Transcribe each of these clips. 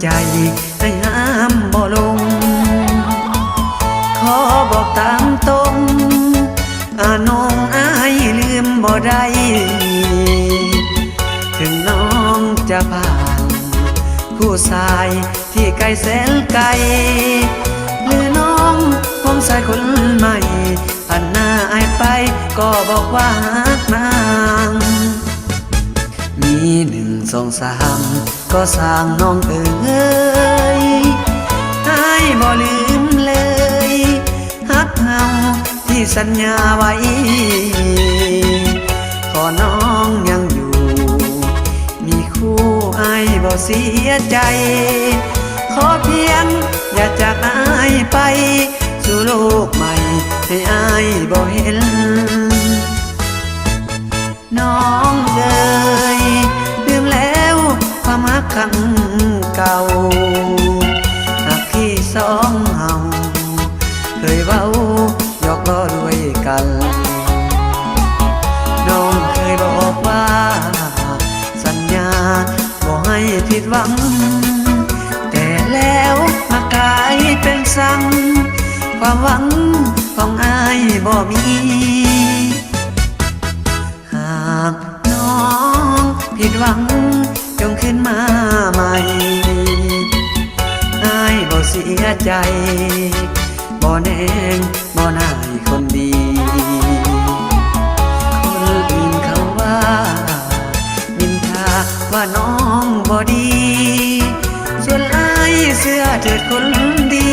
ใจให้ห้ามบ่ลงขอบอกตามตรงน้องอายลืมบ่ได้ถึงน้องจะผ่านผู้ชายที่ไกลแสนไกลหรือน้องคงชายคนใหม่ผ่านหน้าอายไปก็บอกว่าฮักนางมี1 2 3ก็สร้างน้องเอ๋ยอายบ่ลืมเลยฮักเฮาที่สัญญาไว้ขอน้องยังอยู่มีคู่อายบ่เสียใจขอเพียงอย่าจากอายไปสู่โลกใหม่ให้อายบ่เห็นน้องเอ๋ยลืมแล้วความรักครั้งเก่าหักที่สองเฮาเคยเว้าหยอกล้อด้วยกันน้องเคยบอกว่าสัญญาบ่ให้ผิดหวังแต่แล้วมากลายเป็นสั่งความหวังของอายบ่มีหากน้องผิดหวังจงขึ้นมาใหม่อายบ่เสียใจบ่แนงบ่นายคนดีคนอื่นเขาว่านินทาว่าน้องบ่ดีส่วนอายเสื้อเถิดคนดี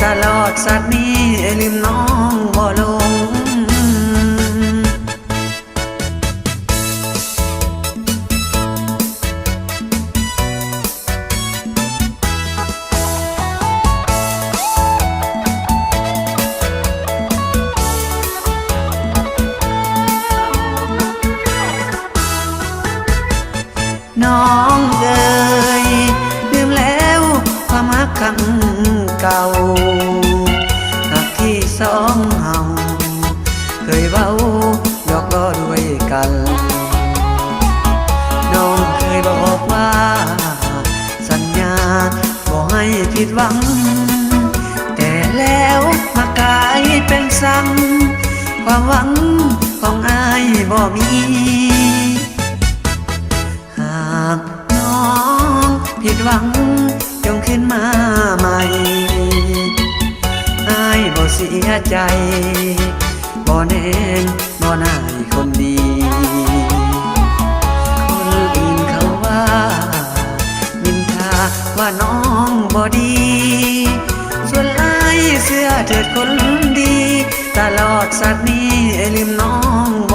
ตลอดชาตินี้ลืมน้องบ่ลงน้องเอ๋ยลืมแล้วความรักครั้งเก่าหักที่สองเฮาเคยเว้าหยอกล้อด้วยกันน้องเคยบอกว่าสัญญาบ่ให้ผิดหวังแต่แล้วมากลายเป็นสั่งความหวังของอายบ่มีหากน้องผิดหวังจงขึ้นมาใหม่อายบ่เสียใจบ่แนงบ่นายคนดีคนอื่นเขาว่านินทาว่าน้องบ่ดีส่วนอายเสื้อเถิดคนดีตลอดชาตินี้ลืมน้องบ่